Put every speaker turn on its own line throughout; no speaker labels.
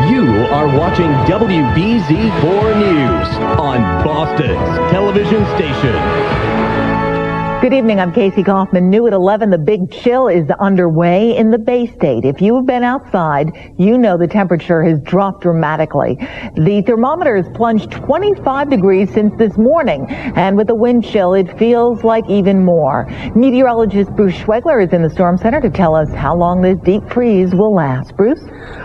You are watching WBZ4 News on Boston's television station.
Good evening, I'm Casey Kaufman. New at 11, the big chill is underway in the Bay State. If you have been outside, you know the temperature has dropped dramatically. The thermometer has plunged 25 degrees since this morning, and with the wind chill, it feels like even more. Meteorologist Bruce Schwegler is in the Storm Center to tell us how long this deep freeze will last. Bruce?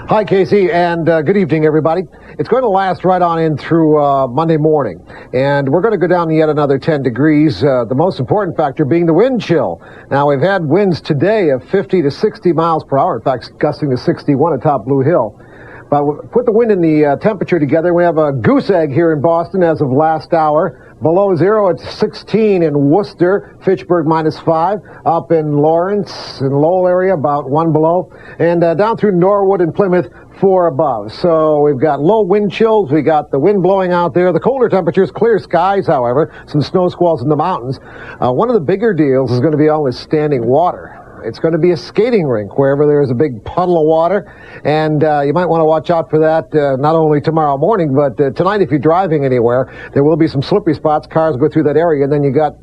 Hi, Casey, and good evening, everybody. It's going to last right on in through Monday morning, and we're going to go down yet another 10 degrees. The most important factor being the wind chill. Now, we've had winds today of 50 to 60 miles per hour, in fact, gusting to 61 atop Blue Hill. But put the wind and the temperature together, we have a goose egg here in Boston as of last hour. Below zero, it's 16 in Worcester, Fitchburg -5. Up in Lawrence and Lowell area, about 1 below. And down through Norwood and Plymouth, 4 above. So we've got low wind chills. We got the wind blowing out there. The colder temperatures, clear skies, however. Some snow squalls in the mountains. One of the bigger deals is going to be all this standing water. It's going to be a skating rink wherever there is a big puddle of water, and you might want to watch out for that not only tomorrow morning, but tonight if you're driving anywhere. There will be some slippery spots. Cars go through that area, and then you got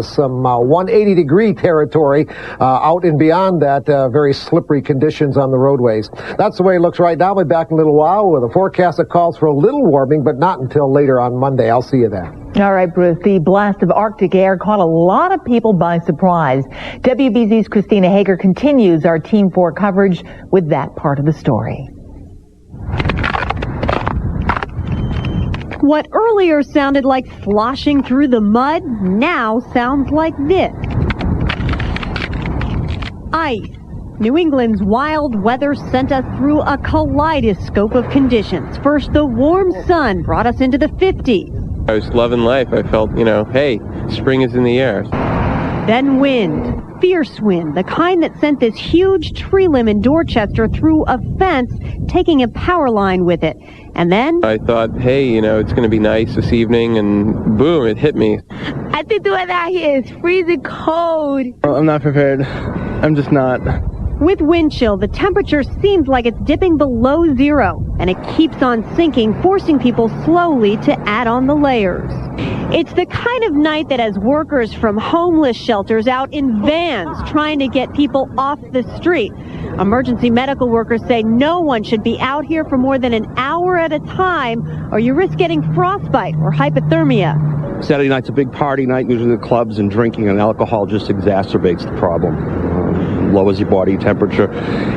some 180-degree territory out and beyond that, very slippery conditions on the roadways. That's the way it looks right now. We'll be back in a little while with a forecast that calls for a little warming, but not until later on Monday. I'll see you then.
All right, Bruce. The blast of Arctic air caught a lot of people by surprise. WBZ's Christina Hager continues our Team 4 coverage with that part of the story.
What earlier sounded like sloshing through the mud now sounds like this. Ice. New England's wild weather sent us through a kaleidoscope of conditions. First, the warm sun brought us into the 50s.
I was loving life. I felt, hey, spring is in the air.
Then wind. Fierce wind, the kind that sent this huge tree limb in Dorchester through a fence, taking a power line with it. And then
I thought, hey, it's going to be nice this evening, and boom, it hit me.
I think the weather out here is freezing cold.
I'm not prepared. I'm just not.
With wind chill, the temperature seems like it's dipping below zero, and it keeps on sinking, forcing people slowly to add on the layers. It's the kind of night that has workers from homeless shelters out in vans trying to get people off the street. Emergency medical workers say no one should be out here for more than an hour at a time, or you risk getting frostbite or hypothermia.
Saturday night's a big party night. Usually the clubs and drinking and alcohol just exacerbates the problem. Lowers your body temperature,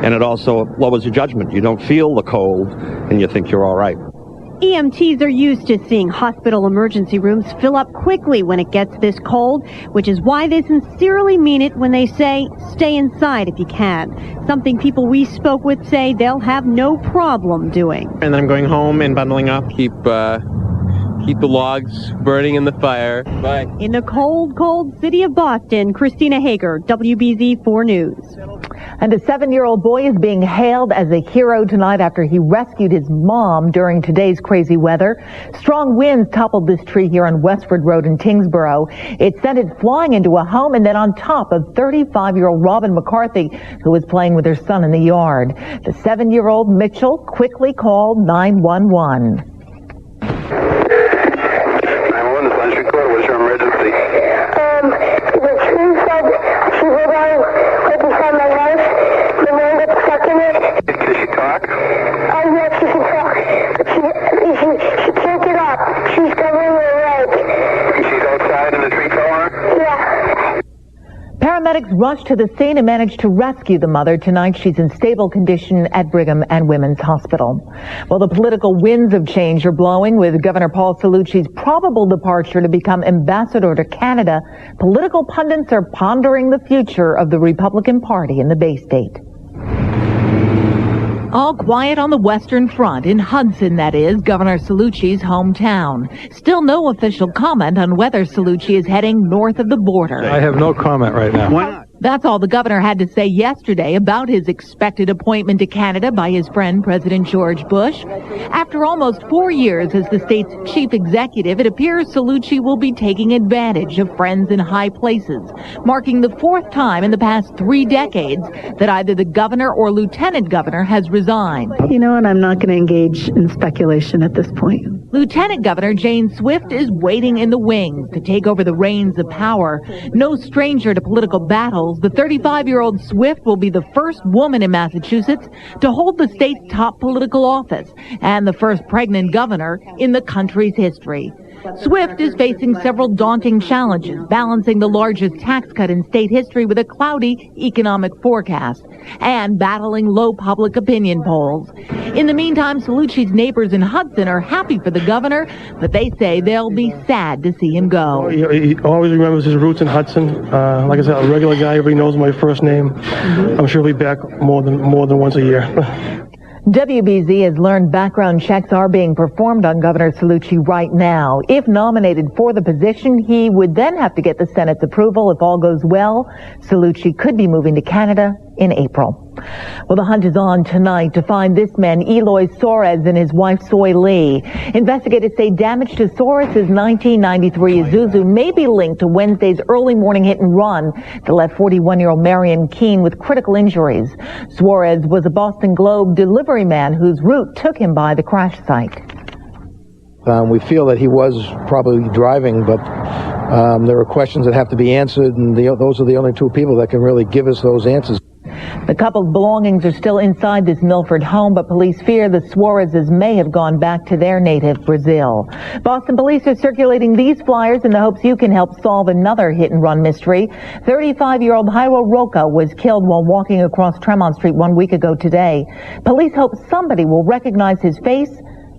and it also lowers your judgment. You don't feel the cold, and you think you're all right.
EMTs are used to seeing hospital emergency rooms fill up quickly when it gets this cold, which is why they sincerely mean it when they say, stay inside if you can. Something people we spoke with say they'll have no problem doing.
And then I'm going home and bundling up.
Keep the logs burning in the fire. Bye.
In the cold, cold city of Boston, Christina Hager, WBZ 4 News.
And a 7-year-old boy is being hailed as a hero tonight after he rescued his mom during today's crazy weather. Strong winds toppled this tree here on Westford Road in Tingsboro. It sent it flying into a home and then on top of 35-year-old Robin McCarthy, who was playing with her son in the yard. The 7-year-old Mitchell quickly called 911.
What's your emergency?
The tree said she was right beside my house. The man got stuck in it.
Did she talk?
Oh, yes, she can talk. She can't get up. She's covering her legs.
She's outside in the tree corner?
Yeah.
Paramedics rushed to the scene and managed to rescue the mother. Tonight, she's in stable condition at Brigham and Women's Hospital. Well, the political winds of change are blowing with Governor Paul Cellucci's probable departure to become ambassador to Canada. Political pundits are pondering the future of the Republican Party in the Bay State. All quiet on the Western Front, in Hudson, that is, Governor Cellucci's hometown. Still no official comment on whether Cellucci is heading north of the border.
I have no comment right now.
Why not?
That's all the governor had to say yesterday about his expected appointment to Canada by his friend, President George Bush. After almost 4 years as the state's chief executive, it appears Cellucci will be taking advantage of friends in high places, marking the 4th time in the past 3 decades that either the governor or lieutenant governor has resigned.
You know, and I'm not going to engage in speculation at this point.
Lieutenant Governor Jane Swift is waiting in the wings to take over the reins of power. No stranger to political battles, the 35-year-old Swift will be the first woman in Massachusetts to hold the state's top political office and the first pregnant governor in the country's history. Swift is facing several daunting challenges, balancing the largest tax cut in state history with a cloudy economic forecast and battling low public opinion polls. In the meantime, Cellucci's neighbors in Hudson are happy for the governor, but they say they'll be sad to see him go.
He always remembers his roots in Hudson. Like I said, a regular guy, everybody knows my first name. I'm sure he'll be back more than once a year.
WBZ has learned background checks are being performed on Governor Cellucci right now. If nominated for the position, he would then have to get the Senate's approval. If all goes well, Cellucci could be moving to Canada in April. Well, the hunt is on tonight to find this man, Eloy Soares, and his wife, Soy Lee. Investigators say damage to Soares' 1993 Isuzu may be linked to Wednesday's early morning hit and run that left 41-year-old Marion Keene with critical injuries. Soares was a Boston Globe delivery man whose route took him by the crash site.
We feel that he was probably driving, but there are questions that have to be answered, and those are the only two people that can really give us those answers.
The couple's belongings are still inside this Milford home, but police fear the Suarezes may have gone back to their native Brazil. Boston police are circulating these flyers in the hopes you can help solve another hit-and-run mystery. 35-year-old Jairo Roca was killed while walking across Tremont Street 1 week ago today. Police hope somebody will recognize his face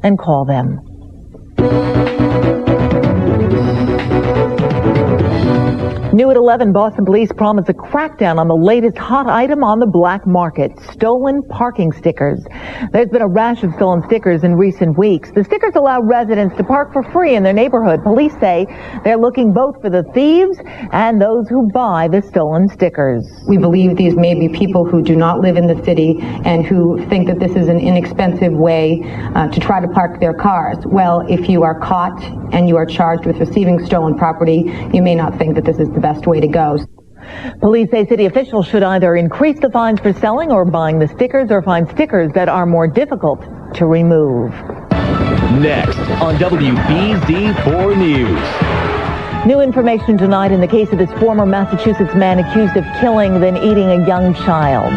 and call them. New at 11, Boston police promise a crackdown on the latest hot item on the black market, stolen parking stickers. There's been a rash of stolen stickers in recent weeks. The stickers allow residents to park for free in their neighborhood. Police say they're looking both for the thieves and those who buy the stolen stickers.
We believe these may be people who do not live in the city and who think that this is an inexpensive way to try to park their cars. Well, if you are caught and you are charged with receiving stolen property, you may not think that this is the best way to go.
Police say city officials should either increase the fines for selling or buying the stickers, or find stickers that are more difficult to remove.
Next on WBZ4 News.
New information tonight in the case of this former Massachusetts man accused of killing then eating a young child.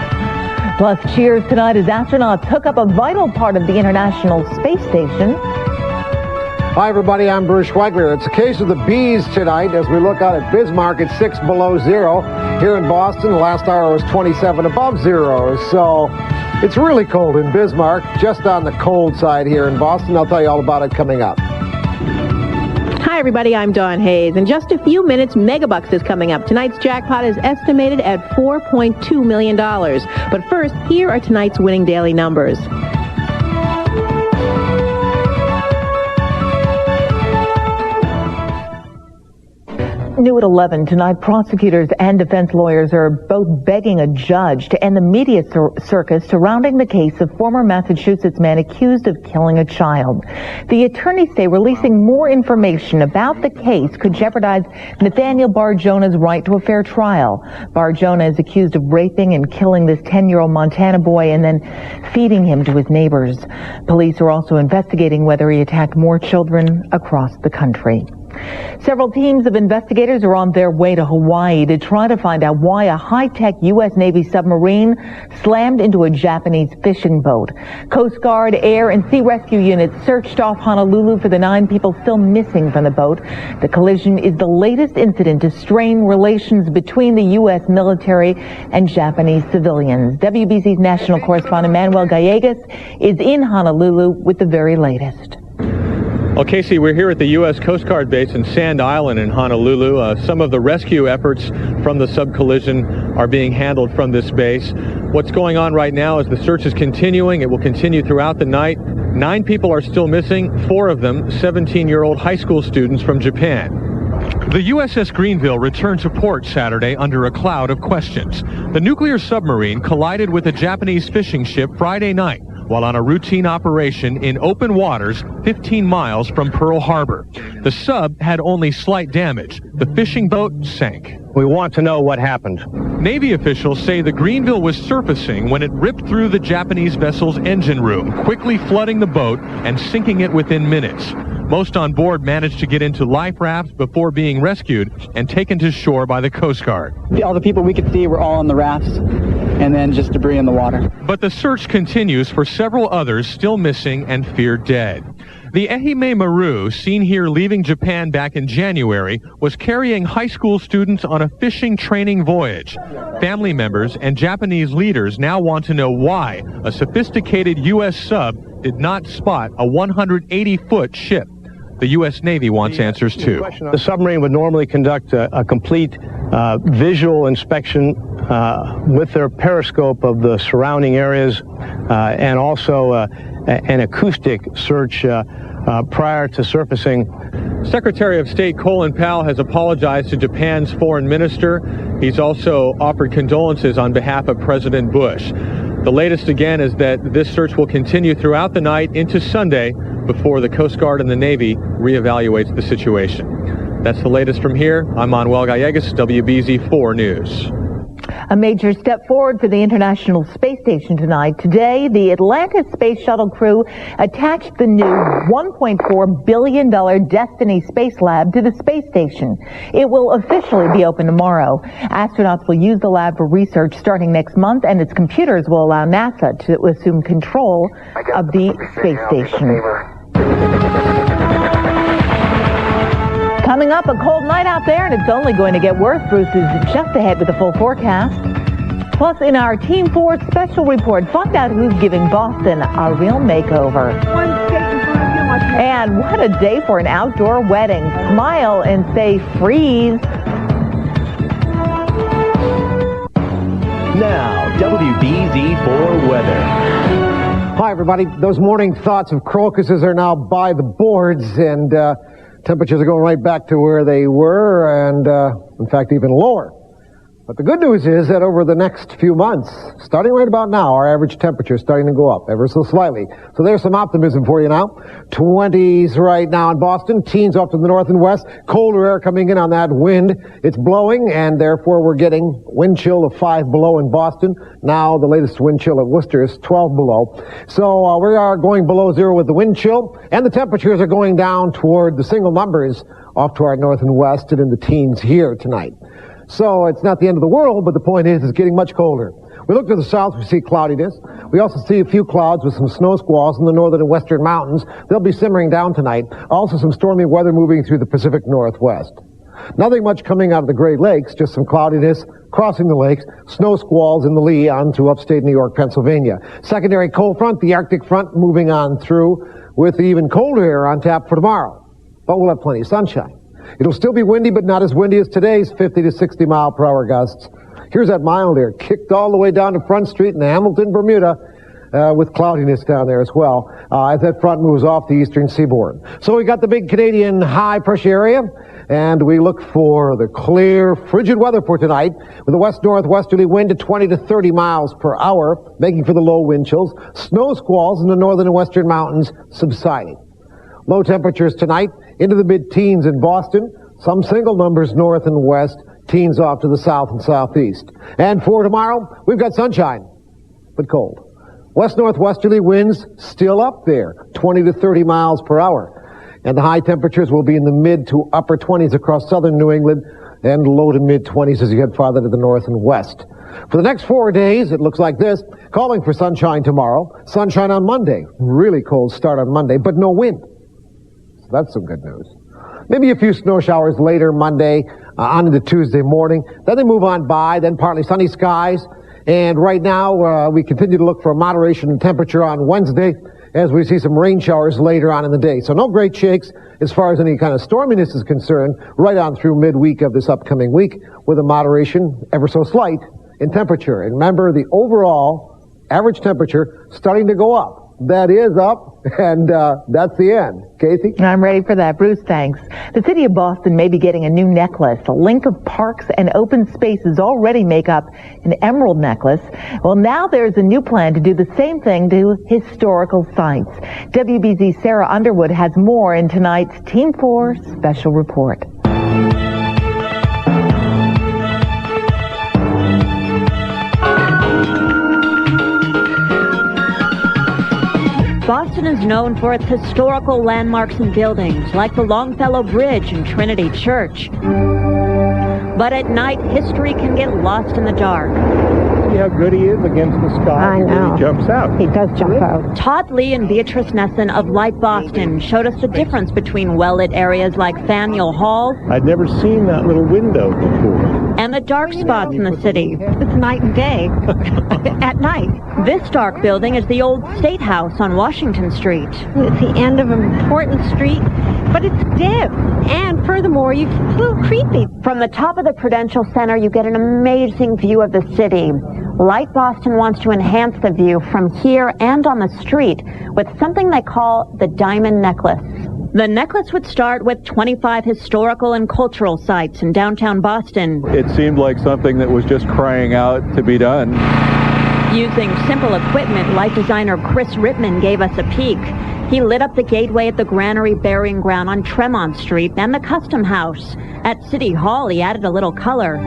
Plus, cheers tonight as astronauts hook up a vital part of the International Space Station.
Hi, everybody. I'm Bruce Schweigler. It's a case of the bees tonight as we look out at Bismarck at 6 below zero. Here in Boston, the last hour was 27 above zero. So it's really cold in Bismarck, just on the cold side here in Boston. I'll tell you all about it coming up.
Hi, everybody. I'm Dawn Hayes. In just a few minutes, Megabucks is coming up. Tonight's jackpot is estimated at $4.2 million. But first, here are tonight's winning daily numbers.
New at 11 tonight, prosecutors and defense lawyers are both begging a judge to end the media circus surrounding the case of former Massachusetts man accused of killing a child. The attorneys say releasing more information about the case could jeopardize Nathaniel Bar-Jonah's right to a fair trial. Bar-Jonah is accused of raping and killing this 10-year-old Montana boy and then feeding him to his neighbors. Police are also investigating whether he attacked more children across the country. Several teams of investigators are on their way to Hawaii to try to find out why a high-tech U.S. Navy submarine slammed into a Japanese fishing boat. Coast Guard, Air, and Sea Rescue units searched off Honolulu for the 9 people still missing from the boat. The collision is the latest incident to strain relations between the U.S. military and Japanese civilians. WBZ's national correspondent Manuel Gallegos is in Honolulu with the very latest.
Well, Casey, we're here at the U.S. Coast Guard base in Sand Island in Honolulu. Some of the rescue efforts from the sub-collision are being handled from this base. What's going on right now is the search is continuing. It will continue throughout the night. 9 people are still missing, 4 of them 17-year-old high school students from Japan. The USS Greenville returned to port Saturday under a cloud of questions. The nuclear submarine collided with a Japanese fishing ship Friday night while on a routine operation in open waters 15 miles from Pearl Harbor. The sub had only slight damage. The fishing boat sank.
We want to know what happened.
Navy officials say the Greenville was surfacing when it ripped through the Japanese vessel's engine room, quickly flooding the boat and sinking it within minutes. Most on board managed to get into life rafts before being rescued and taken to shore by the Coast Guard.
All the people we could see were all on the rafts, and then just debris in the water.
But the search continues for several others still missing and feared dead. The Ehime Maru, seen here leaving Japan back in January, was carrying high school students on a fishing training voyage. Family members and Japanese leaders now want to know why a sophisticated U.S. sub did not spot a 180-foot ship. The U.S. Navy wants answers, too.
The submarine would normally conduct a complete visual inspection with their periscope of the surrounding areas and also an acoustic search prior to surfacing.
Secretary of State Colin Powell has apologized to Japan's foreign minister. He's also offered condolences on behalf of President Bush. The latest again is that this search will continue throughout the night into Sunday before the Coast Guard and the Navy reevaluates the situation. That's the latest from here. I'm Manuel Gallegos, WBZ 4 News.
A major step forward for the International Space Station tonight. Today, the Atlantis Space Shuttle crew attached the new $1.4 billion Destiny Space Lab to the space station. It will officially be open tomorrow. Astronauts will use the lab for research starting next month, and its computers will allow NASA to assume control of the space station. Coming up, a cold night out there, and it's only going to get worse. Bruce is just ahead with the full forecast. Plus, in our Team 4 special report, find out who's giving Boston a real makeover. And what a day for an outdoor wedding. Smile and say freeze.
Now, WBZ4 weather.
Hi, everybody. Those morning thoughts of crocuses are now by the boards, and temperatures are going right back to where they were, and in fact, even lower. But the good news is that over the next few months, starting right about now, our average temperature is starting to go up ever so slightly. So there's some optimism for you now. 20s right now in Boston, teens off to the north and west, colder air coming in on that wind. It's blowing, and therefore we're getting wind chill of 5 below in Boston. Now the latest wind chill at Worcester is 12 below. So we are going below zero with the wind chill, and the temperatures are going down toward the single numbers off to our north and west and in the teens here tonight. So it's not the end of the world, but the point is it's getting much colder. We look to the south, we see cloudiness. We also see a few clouds with some snow squalls in the northern and western mountains. They'll be simmering down tonight. Also some stormy weather moving through the Pacific Northwest. Nothing much coming out of the Great Lakes, just some cloudiness crossing the lakes, snow squalls in the lee on to upstate New York, Pennsylvania. Secondary cold front, the Arctic front moving on through with even colder air on tap for tomorrow. But we'll have plenty of sunshine. It'll still be windy, but not as windy as today's 50 to 60 mile per hour gusts. Here's that mild air kicked all the way down to Front Street in Hamilton, Bermuda, with cloudiness down there as well, as that front moves off the eastern seaboard. So we got the big Canadian high pressure area, and we look for the clear, frigid weather for tonight, with a west-northwesterly wind at 20 to 30 miles per hour, making for the low wind chills. Snow squalls in the northern and western mountains subsiding. Low temperatures tonight into the mid-teens in Boston, some single numbers north and west, teens off to the south and southeast. And for tomorrow, we've got sunshine, but cold. West-northwesterly winds still up there, 20 to 30 miles per hour. And the high temperatures will be in the mid to upper 20s across southern New England and low to mid 20s as you head farther to the north and west. For the next 4 days, it looks like this. Calling for sunshine tomorrow, sunshine on Monday. Really cold start on Monday, but no wind. So that's some good news. Maybe a few snow showers later Monday on into Tuesday morning. Then they move on by, then partly sunny skies. And right now, we continue to look for a moderation in temperature on Wednesday as we see some rain showers later on in the day. So no great shakes as far as any kind of storminess is concerned right on through midweek of this upcoming week with a moderation ever so slight in temperature. And remember, the overall average temperature starting to go up that is up, and that's the end. Casey?
I'm ready for that. Bruce, thanks. The city of Boston may be getting a new necklace. A link of parks and open spaces already make up an emerald necklace. Well, now there's a new plan to do the same thing to historical sites. WBZ's Sarah Underwood has more in tonight's Team 4 special report.
Boston is known for its historical landmarks and buildings, like the Longfellow Bridge and Trinity Church. But at night, history can get lost in the dark.
See how good he is against the sky?
I know.
He jumps out.
He does jump out. Todd Lee and Beatrice Nesson of Light Boston showed us the difference between well-lit areas like Faneuil Hall
I'd never seen that little window before.
and the dark spots in the city.
It's night and day at night.
This dark building is the old State House on Washington Street.
It's the end of an important street, but it's dim. And furthermore, it's a little creepy.
From the top of the Prudential Center, you get an amazing view of the city. Light Boston wants to enhance the view from here and on the street with something they call the Diamond Necklace. The necklace would start with 25 historical and cultural sites in downtown Boston.
It seemed like something that was just crying out to be done.
Using simple equipment, light designer Chris Rittman gave us a peek. He lit up the gateway at the Granary Burying Ground on Tremont Street and the Custom House. At City Hall, he added a little color.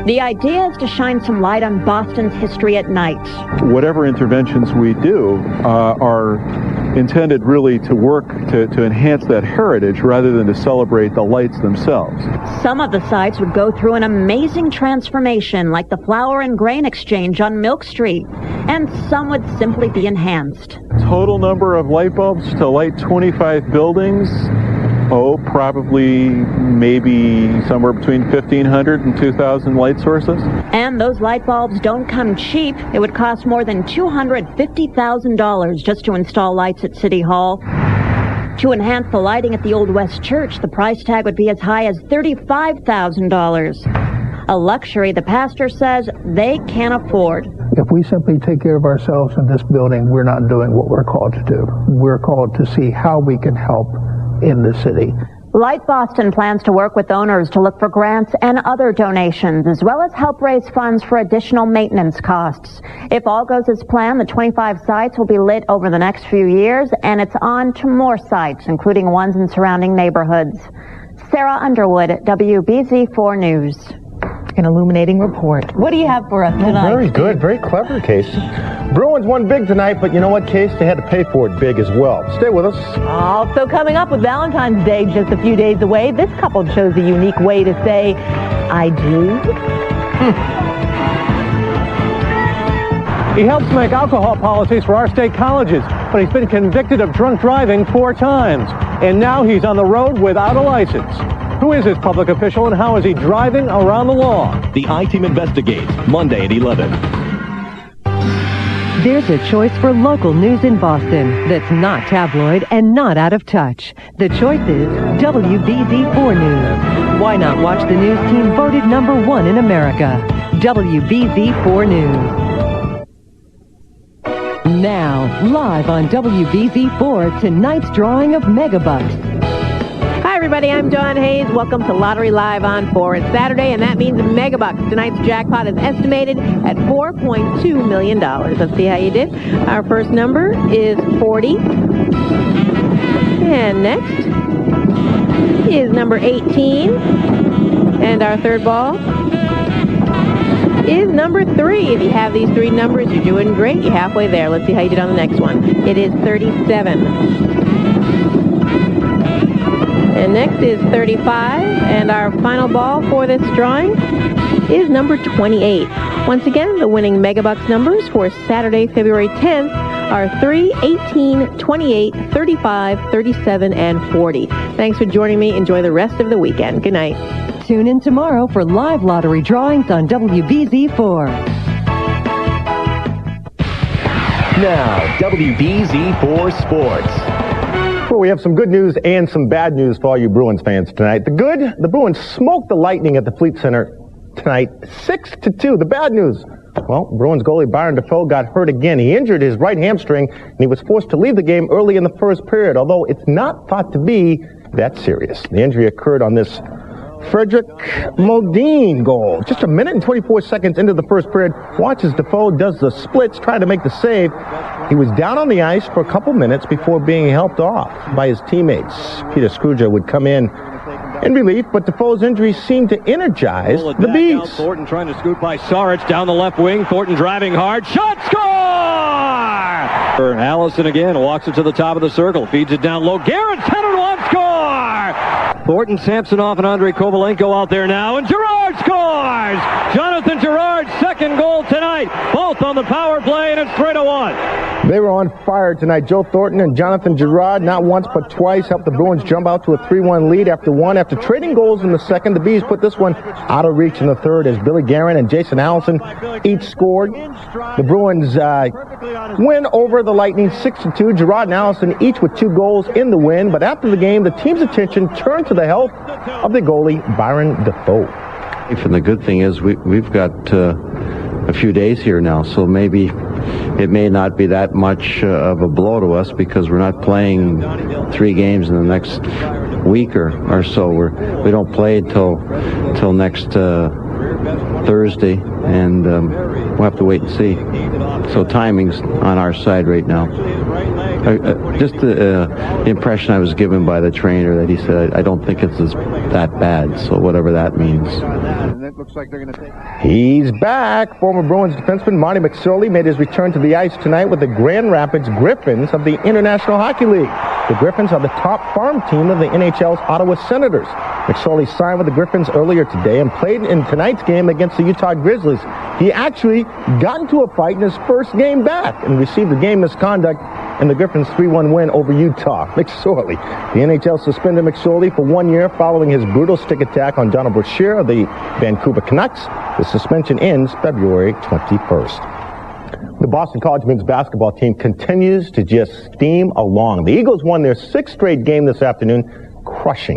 The idea is to shine some light on Boston's history at night.
Whatever interventions we do are intended really to work to enhance that heritage rather than to celebrate the lights themselves.
Some of the sites would go through an amazing transformation, like the Flour and Grain Exchange on Milk Street, and some would simply be enhanced.
Total number of light bulbs to light 25 buildings? Oh, probably maybe somewhere between 1,500 and 2,000 light sources.
And those light bulbs don't come cheap. It would cost more than $250,000 just to install lights at City Hall. To enhance the lighting at the Old West Church, the price tag would be as high as $35,000. A luxury the pastor says they can't afford.
If we simply take care of ourselves in this building, we're not doing what we're called to do. We're called to see how we can help in the city.
Light Boston plans to work with owners to look for grants and other donations, as well as help raise funds for additional maintenance costs. If all goes as planned, the 25 sites will be lit over the next few years, and it's on to more sites, including ones in surrounding neighborhoods. Sarah Underwood, WBZ4 News.
An illuminating report. What do you have for us tonight?
Very good, very clever, Case. Bruins won big tonight, but you know what, Case? They had to pay for it big as well. Stay with us.
Also coming up with Valentine's Day just a few days away, this couple chose a unique way to say, I do.
He helps make alcohol policies for our state colleges, but he's been convicted of drunk driving 4 times. And now he's on the road without a license. Who is this public official and how is he driving around the law?
The I-Team investigates, Monday at 11.
There's a choice for local news in Boston that's not tabloid and not out of touch. The choice is WBZ4 News. Why not watch the news team voted #1 in America? WBZ4 News. Now, live on WBZ4, tonight's drawing of Megabucks.
Hi, everybody. I'm Dawn Hayes. Welcome to Lottery Live on 4. It's Saturday, and that means Megabucks. Tonight's jackpot is estimated at $4.2 million. Let's see how you did. Our first number is 40. And next is number 18. And our third ball is number 3. If you have these 3 numbers, you're doing great. You're halfway there. Let's see how you did on the next one. It is 37. And next is 35, and our final ball for this drawing is number 28. Once again, the winning Megabucks numbers for Saturday, February 10th are 3, 18, 28, 35, 37, and 40. Thanks for joining me. Enjoy the rest of the weekend. Good night.
Tune in tomorrow for live lottery drawings on WBZ4.
Now, WBZ4 Sports.
Well, we have some good news and some bad news for all you Bruins fans tonight. The good, the Bruins smoked the Lightning at the Fleet Center tonight, 6-2. The bad news, Well, Bruins goalie Byron Defoe got hurt again. He injured his right hamstring, and he was forced to leave the game early in the first period, although it's not thought to be that serious. The injury occurred on this Frederick Modine goal. Just a minute and 24 seconds into the first period, watch as Defoe does the splits, trying to make the save. He was down on the ice for a couple minutes before being helped off by his teammates. Peter Scrooge would come in relief, but Defoe's injury seemed to energize the Bees.
Thornton trying to scoot by Saric down the left wing. Thornton driving hard. Shot, score! Allison again walks it to the top of the circle. Feeds it down low. Garrett's headed one, score! Thornton, Samsonov, and Andrei Kovalenko out there now, and Girard scores! Jonathan Girard's second goal tonight, both on the power play, and it's 3-1.
They were on fire tonight. Joe Thornton and Jonathan Girard, not once but twice, helped the Bruins jump out to a 3-1 lead after one. After trading goals in the second, the Bees put this one out of reach in the third as Billy Guerin and Jason Allison each scored. The Bruins win over the Lightning 6-2. Girard and Allison each with 2 goals in the win. But after the game, the team's attention turned to the health of the goalie, Byron Defoe.
And the good thing is we've got a few days here now, so maybe it may not be that much of a blow to us because we're not playing 3 games in the next week or so. We don't play till next Thursday, and we'll have to wait and see. So timing's on our side right now. Just the impression I was given by the trainer that he said, I don't think it's that bad, so whatever that means.
He's back. Former Bruins defenseman Marty McSorley made his return to the ice tonight with the Grand Rapids Griffins of the International Hockey League. The Griffins are the top farm team of the NHL's Ottawa Senators. McSorley signed with the Griffins earlier today and played in tonight's game against the Utah Grizzlies. He actually got into a fight in his first game back and received a game misconduct in the Griffins' 3-1 win over Utah. McSorley. The NHL suspended McSorley for 1 year following his brutal stick attack on Donald Brashear of the Vancouver Canucks. The suspension ends February 21st. The Boston College men's basketball team continues to just steam along. The Eagles won their 6th straight game this afternoon,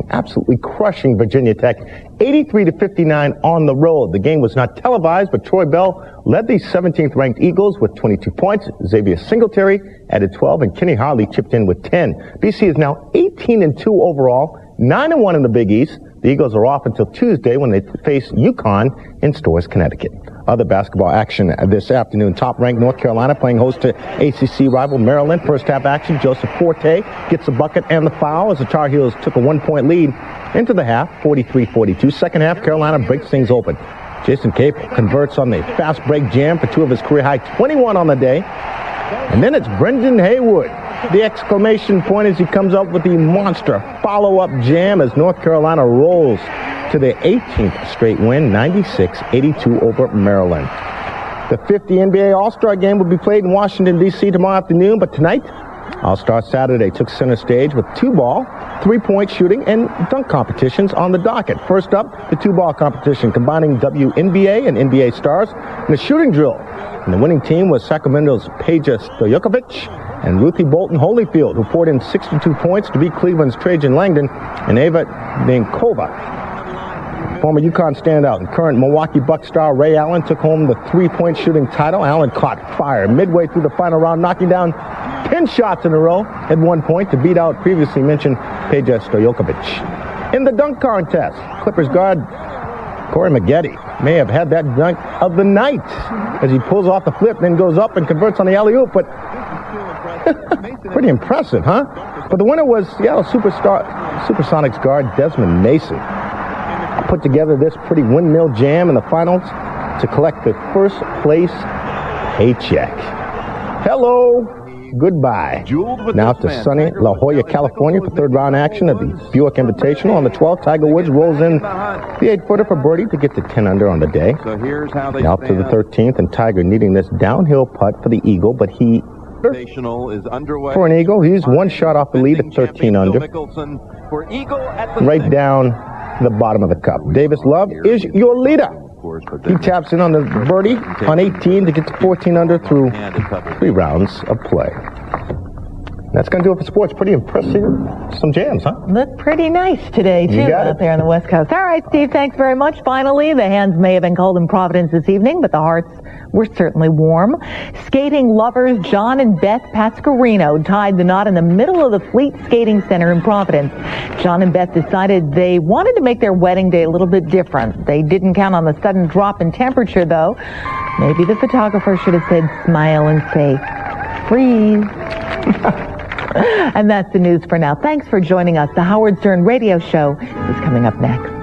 absolutely crushing Virginia Tech, 83-59 on the road. The game was not televised, but Troy Bell led the 17th ranked Eagles with 22 points. Xavier Singletary added 12, and Kenny Harley chipped in with 10. BC is now 18-2 overall, 9-1 in the Big East. The Eagles are off until Tuesday when they face UConn in Storrs, Connecticut. Other basketball action this afternoon. Top-ranked North Carolina playing host to ACC rival Maryland. First half action, Joseph Forte gets the bucket and the foul as the Tar Heels took a 1-point lead into the half, 43-42. Second half, Carolina breaks things open. Jason Capel converts on the fast break jam for 2 of his career-high 21 on the day. And then it's Brendan Haywood. The exclamation point as he comes up with the monster follow-up jam as North Carolina rolls to their 18th straight win, 96-82 over Maryland. The 50 NBA All-Star Game will be played in Washington, D.C. tomorrow afternoon, but tonight, All-Star Saturday took center stage with 2-ball, 3-point shooting, and dunk competitions on the docket. First up, the 2-ball competition combining WNBA and NBA stars in the shooting drill. And the winning team was Sacramento's Peja Stojakovic and Ruthie Bolton Holyfield, who poured in 62 points to beat Cleveland's Trajan Langdon and Ava Ninkova. Former UConn standout and current Milwaukee Bucks star Ray Allen took home the 3-point shooting title. Allen caught fire midway through the final round, knocking down 10 shots in a row at 1 point to beat out previously mentioned Peja Stojakovic. In the dunk contest, Clippers guard Corey Maggette may have had that dunk of the night as he pulls off the flip, then goes up and converts on the alley-oop, but pretty impressive, huh? But the winner was Seattle Supersonics guard Desmond Mason. Put together this pretty windmill jam in the finals to collect the first place paycheck. Hello, goodbye. Now to sunny La Jolla, California for 3rd round action at the Buick Invitational. On the 12th, Tiger Woods rolls in the 8-footer for birdie to get to 10 under on the day.
So here's how they
now to the 13th, and Tiger needing this downhill putt for the eagle, but he
is underway.
For an eagle, he's 1 shot off the lead at 13 under. Right down the bottom of the cup. Davis Love is your leader. He taps in on the birdie on 18 to get to 14 under through 3 rounds of play. That's going to do it for sports. Pretty impressive. Some jams, huh?
Look pretty nice today, too, out there on the West Coast. All right, Steve, thanks very much. Finally, the hands may have been cold in Providence this evening, but the hearts were certainly warm. Skating lovers John and Beth Pasquarino tied the knot in the middle of the Fleet Skating Center in Providence. John and Beth decided they wanted to make their wedding day a little bit different. They didn't count on the sudden drop in temperature, though. Maybe the photographer should have said smile and say, freeze. And that's the news for now. Thanks for joining us. The Howard Stern Radio Show is coming up next.